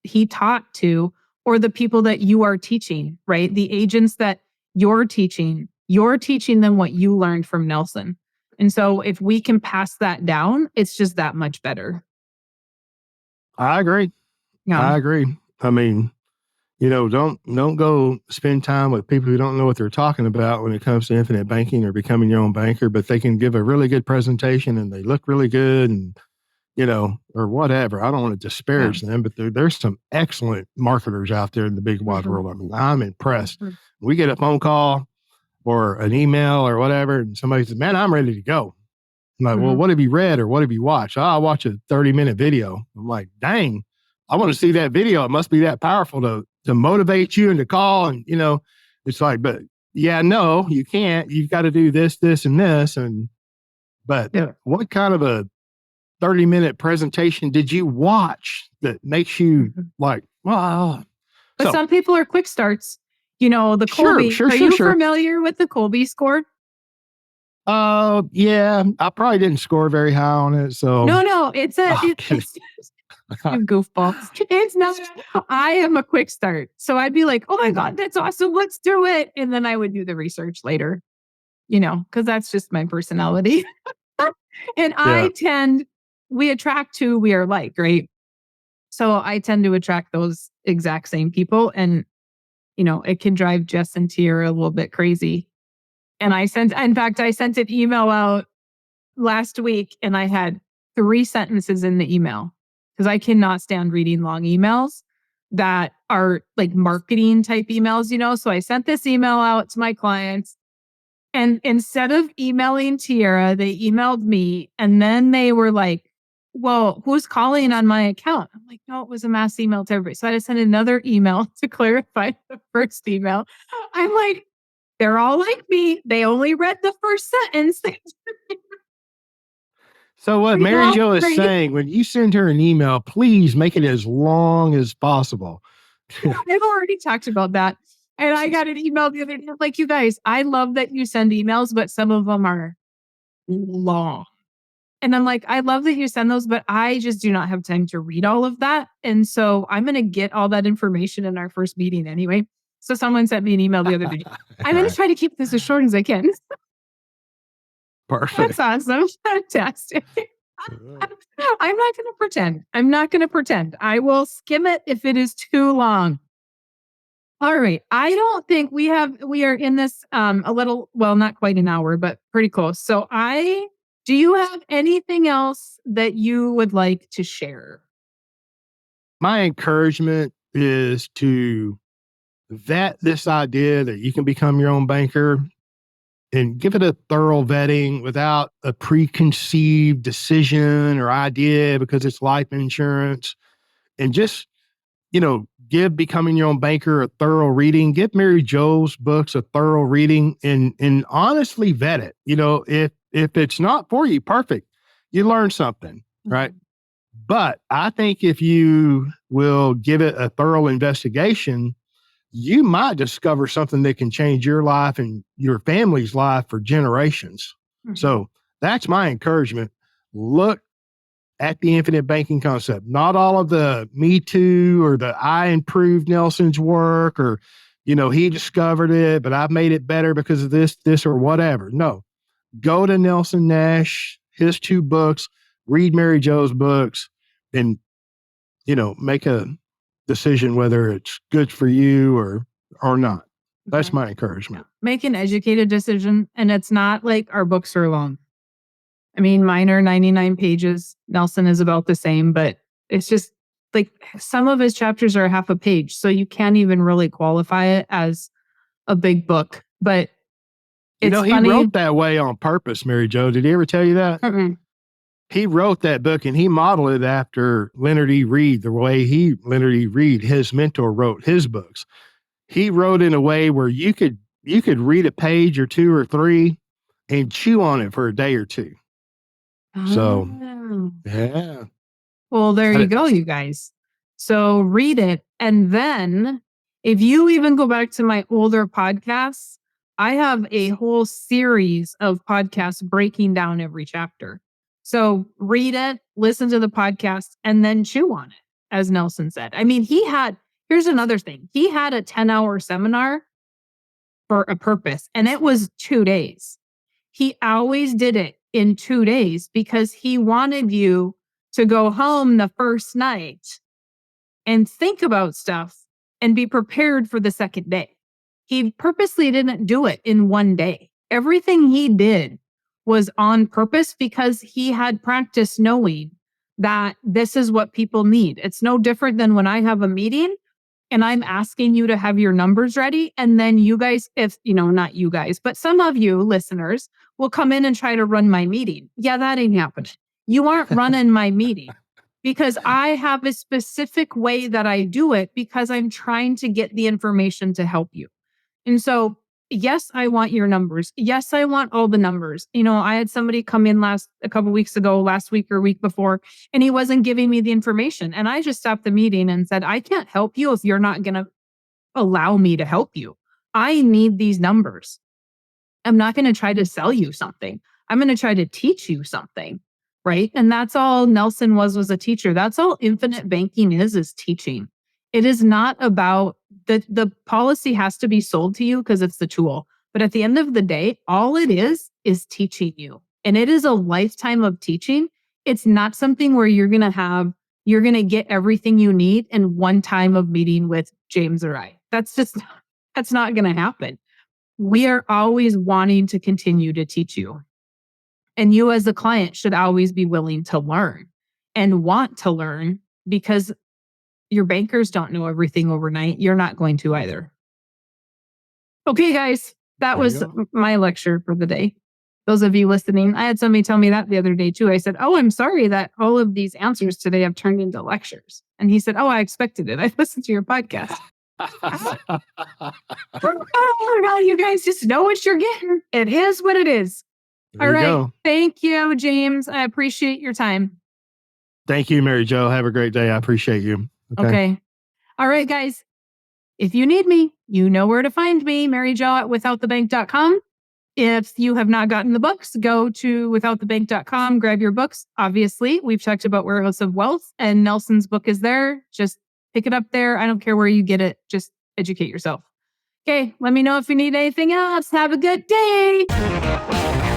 he taught to, or the people that you are teaching, right? The agents that you're teaching them what you learned from Nelson. And so if we can pass that down, it's just that much better. I agree. Yeah. I agree. I mean, don't go spend time with people who don't know what they're talking about when it comes to infinite banking or becoming your own banker, but they can give a really good presentation and they look really good and, or whatever. I don't want to disparage them, but there's some excellent marketers out there in the big wide world. I mean, I'm impressed. We get a phone call or an email or whatever, and somebody says, man, I'm ready to go. I'm like, well, what have you read or what have you watched? Oh, I watch a 30-minute video. I'm like, dang, I want to see that video. It must be that powerful to motivate you and to call. And, it's like, but yeah, no, you can't. You've got to do this, this, and this. But what kind of a 30-minute presentation did you watch that makes you like, wow? But some people are quick starts. The Colby. Are you familiar with the Colby score? Yeah, I probably didn't score very high on it. So no, it's you goofball. It's not. I am a quick start, so I'd be like, "Oh my god, that's awesome! Let's do it!" And then I would do the research later, because that's just my personality. And we attract who we are like, right? So I tend to attract those exact same people, and it can drive Jess and Tiara a little bit crazy. And I sent an email out last week, and I had 3 sentences in the email because I cannot stand reading long emails that are like marketing type emails, So I sent this email out to my clients, and instead of emailing Tiara, they emailed me, and then they were like, well, who's calling on my account? I'm like, no, it was a mass email to everybody. So I had to send another email to clarify the first email. I'm like, they're all like me. They only read the first sentence. So what Mary Jo is saying, when you send her an email, please make it as long as possible. I've already talked about that. And I got an email the other day, like, you guys, I love that you send emails, but some of them are long. And I'm like, I love that you send those, but I just do not have time to read all of that. And so I'm going to get all that information in our first meeting anyway. So someone sent me an email the other day. I'm going to try to keep this as short as I can. Perfect. That's awesome. Fantastic. I'm not going to pretend. I will skim it if it is too long. All right. I don't think we are in this a little, well, not quite an hour, but pretty close. So do you have anything else that you would like to share? My encouragement is to vet this idea that you can become your own banker and give it a thorough vetting without a preconceived decision or idea because it's life insurance. And just, give becoming your own banker a thorough reading. Give Mary Jo's books a thorough reading and honestly vet it. If it's not for you, perfect. You learn something, right? But I think if you will give it a thorough investigation, you might discover something that can change your life and your family's life for generations. So that's my encouragement. Look at the infinite banking concept, not all of the Me Too or the I improved Nelson's work or, he discovered it, but I've made it better because of this, or whatever. No, go to Nelson Nash, his 2 books, read Mary Jo's books, and, make a decision whether it's good for you or not. That's my encouragement. Make an educated decision. And it's not like our books are long. I mean, mine are 99 pages. Nelson is about the same, but it's just like some of his chapters are half a page. So you can't even really qualify it as a big book. But it's funny. He wrote that way on purpose, Mary Jo. Did he ever tell you that? He wrote that book and he modeled it after Leonard E. Read, the way Leonard E. Read, his mentor, wrote his books. He wrote in a way where you could read a page or 2 or 3 and chew on it for a day or 2. So, yeah. Well, there you go, you guys. So read it. And then if you even go back to my older podcasts, I have a whole series of podcasts breaking down every chapter. So read it, listen to the podcast, and then chew on it, as Nelson said. I mean, he had Here's another thing. He had a 10-hour seminar for a purpose, and it was 2 days. He always did it in 2 days because he wanted you to go home the first night and think about stuff and be prepared for the second day. He purposely didn't do it in 1 day. Everything he did was on purpose because he had practice knowing that this is what people need. It's no different than when I have a meeting and I'm asking you to have your numbers ready. And then you guys, if, not you guys, but some of you listeners will come in and try to run my meeting. Yeah, that ain't happening. You aren't running my meeting because I have a specific way that I do it because I'm trying to get the information to help you. And so, yes, I want your numbers. Yes, I want all the numbers. I had somebody come in last week or week before, and he wasn't giving me the information. And I just stopped the meeting and said, I can't help you if you're not going to allow me to help you. I need these numbers. I'm not going to try to sell you something. I'm going to try to teach you something. Right. And that's all Nelson was a teacher. That's all infinite banking is teaching. It is not about the policy has to be sold to you because it's the tool. But at the end of the day, all it is teaching you. And it is a lifetime of teaching. It's not something where you're going to get everything you need in one time of meeting with James or I. That's not going to happen. We are always wanting to continue to teach you. And you as a client should always be willing to learn and want to learn because your bankers don't know everything overnight. You're not going to either. Okay, guys, that was my lecture for the day. Those of you listening, I had somebody tell me that the other day too. I said, I'm sorry that all of these answers today have turned into lectures. And he said, I expected it. I listened to your podcast. Oh my God, you guys just know what you're getting. It is what it is. All right. Go. Thank you, James. I appreciate your time. Thank you, Mary Jo. Have a great day. I appreciate you. Okay. All right, guys. If you need me, you know where to find me, Mary Jo at withoutthebank.com. If you have not gotten the books, go to withoutthebank.com, grab your books. Obviously, we've talked about Warehouse of Wealth and Nelson's book is there. Just pick it up there. I don't care where you get it. Just educate yourself. Okay. Let me know if you need anything else. Have a good day.